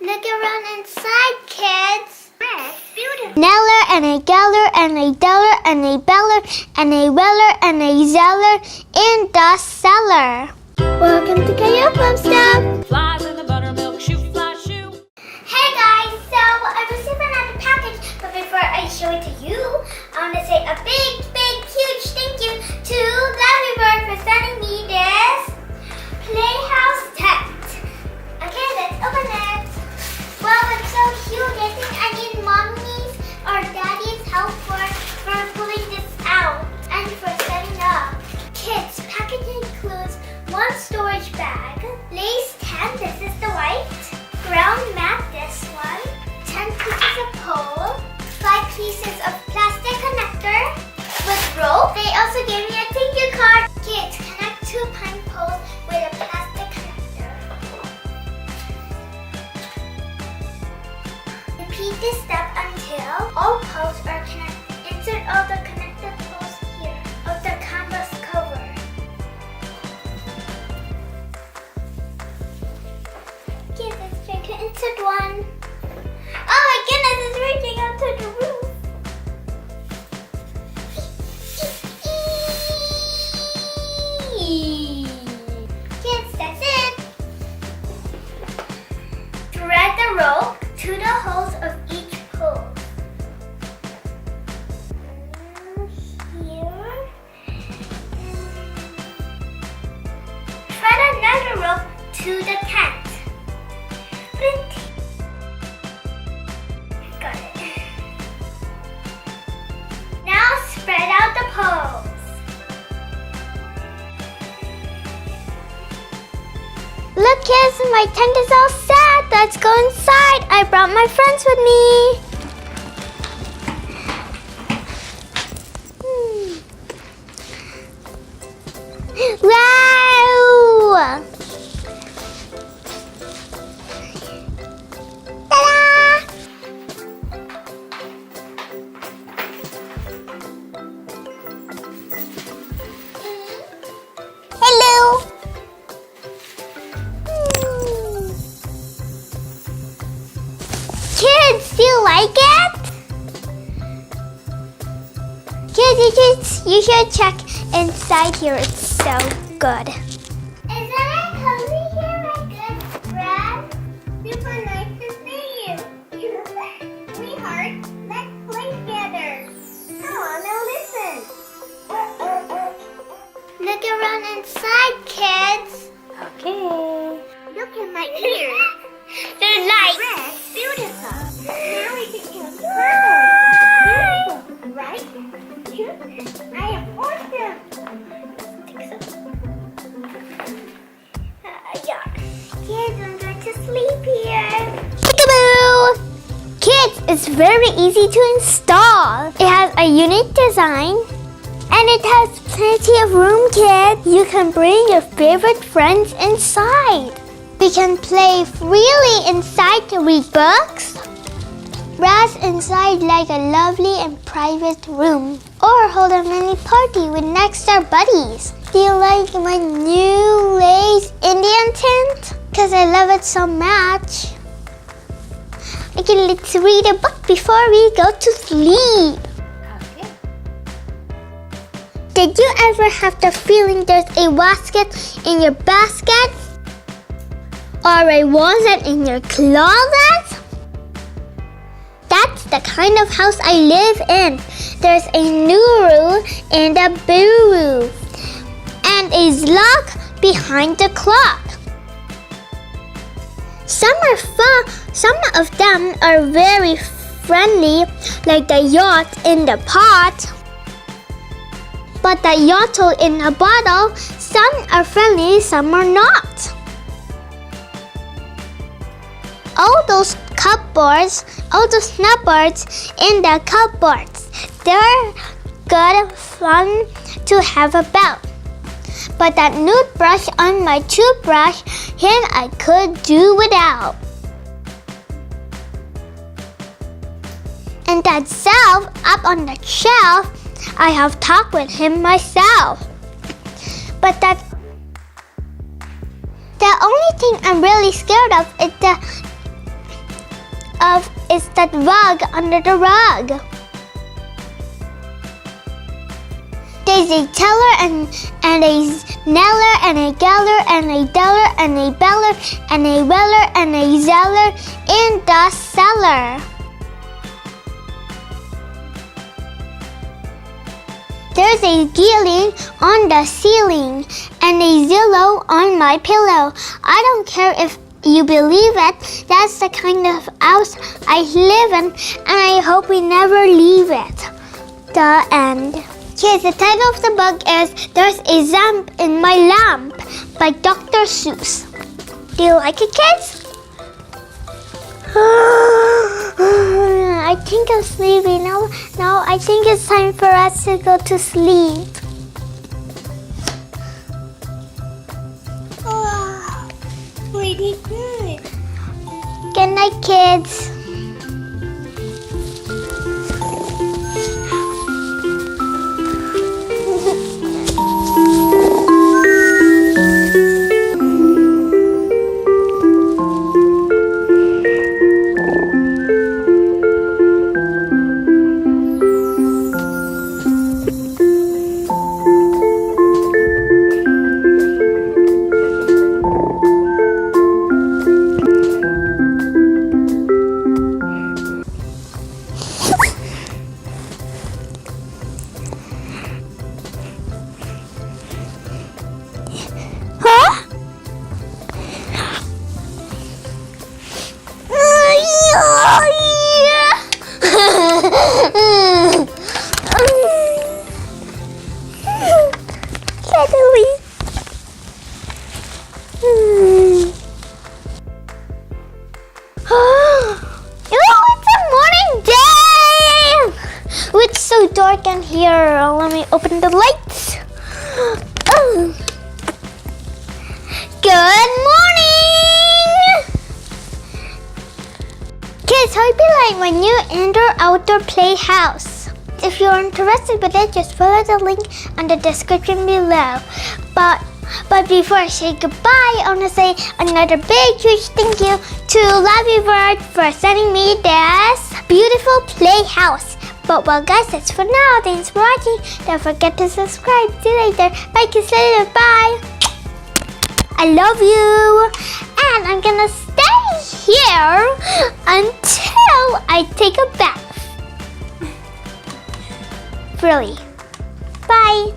Look around inside, kids. Neller and a geller and a deller and a beller and a weller and a zeller in the cellar. Welcome to Caiel Stuff. Flies in the buttermilk shoe, fly shoe. Hey guys, so I received another package, but before I show it to you, I want to say a big, huge thank you to Lavievert for sending me this Playhouse tent. Okay, let's open it. Wow, it's so huge. I think I need mommy's or daddy's help for pulling this out and for setting up. Kids, package includes one storage bag, lace tent, this is the white, brown mat, this one, 10 pieces of pole, 5 pieces of plastic connector with rope. They also gave me a thank you card. Kids, connect 2 pine poles with a plastic connector. Repeat this step until all poles are connected. Insert all the connected poles here of the canvas cover. Kids, it's trying to insert one. Oh my goodness, it's reaching out to the roof. Kids, that's it. Thread the rope to the holes of each pole. Here. Thread another rope to the tent. Got it. Now spread out the poles. Look kids, my tent is all set. Let's go inside. I brought my friends with me. Wow! Ta-da! Hello! Kids, do you like it? Kids, you should check inside here. It's so good. Isn't it cozy here, my good friend? Super nice to see you. Sweetheart, let's play together. Come on, now listen. Look around inside, kids. Okay. Look at my ears. They're like red, beautiful. Now we can kill beautiful, right? I am awesome. Yeah. Kids, I'm going to sleep here. Peekaboo! Kids, it's very easy to install. It has a unique design and it has plenty of room, kids. You can bring your favorite friends inside. We can play freely inside to read books, browse inside like a lovely and private room, or hold a mini party with next door buddies. Do you like my new lace Indian tent? Because I love it so much. Okay, let's read a book before we go to sleep. Okay. Did you ever have the feeling there's a basket in your basket? Or a wallet in your closet? That's the kind of house I live in. There's a Nuru and a Buru and a Zlock behind the clock. Some are fun, some of them are very friendly, like the yacht in the pot. But the yottle in a bottle, some are friendly, some are not. All those cupboards, all those snowboards in the cupboards, they're good fun to have about. But that nude brush on my toothbrush, him I could do without. And that shelf up on the shelf, I have talked with him myself. But the only thing I'm really scared of is of is that rug under the rug? There's a teller and a neller and a geller and a deller and a beller and a weller and a zeller in the cellar. There's a ceiling on the ceiling and a Zillow on my pillow. I don't care if you believe it. That's the kind of house I live in, and I hope we never leave it. The end. Kids, the title of the book is There's a Zamp in My Lamp by Dr. Seuss. Do you like it, kids? I think I'm sleepy now. Now I think it's time for us to go to sleep. Oh, pretty good. Good night, kids. Dark in here. Let me open the lights. Good morning! Kids, hope you like my new indoor-outdoor playhouse. If you're interested with it, just follow the link in the description below. But before I say goodbye, I want to say another big, huge thank you to Lavievert for sending me this beautiful playhouse. But well, guys, that's for now. Thanks for watching. Don't forget to subscribe. See you later. Bye, kids. Later. Bye. I love you. And I'm gonna stay here until I take a bath. Really. Bye.